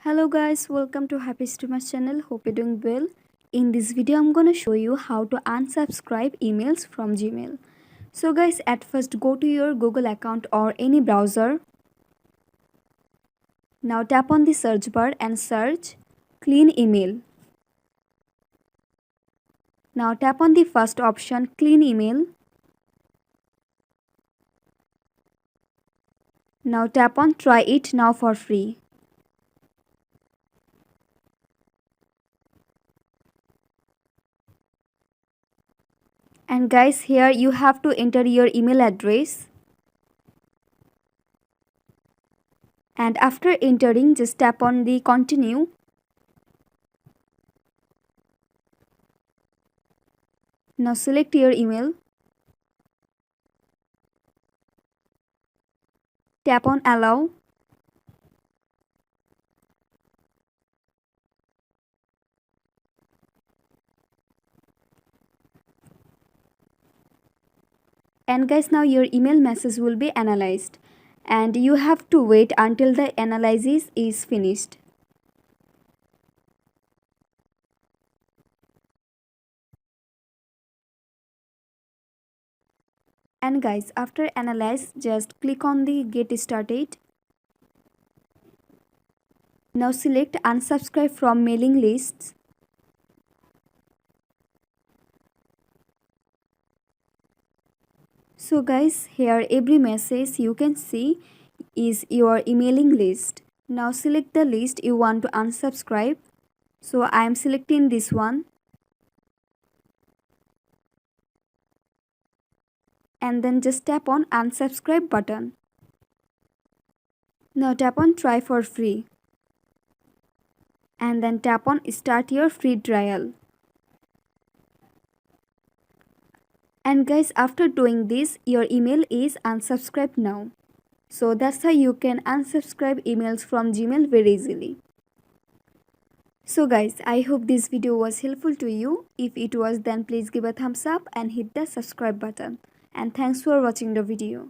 Hello guys, welcome to Happy Streamers channel. Hope you're doing well. In this video, I'm gonna show you how to unsubscribe emails from Gmail. So guys, at first go to your Google account or any browser. Now tap on the search bar and search clean email. Now tap on the first option clean email. Now tap on try it now for free. And guys, here you have to enter your email address. And after entering, just tap on the continue. Now select your email. Tap on allow. And guys, now your email message will be analyzed and you have to wait until the analysis is finished. And guys, after analyze, just click on the get started. Now select unsubscribe from mailing lists. So guys, here every message you can see is your emailing list. Now select the list you want to unsubscribe. So I am selecting this one. And then just tap on unsubscribe button. Now tap on try for free. And then tap on start your free trial. And guys, after doing this, your email is unsubscribed now. So that's how you can unsubscribe emails from Gmail very easily. So guys, I hope this video was helpful to you. If it was, then please give a thumbs up and hit the subscribe button. And thanks for watching the video.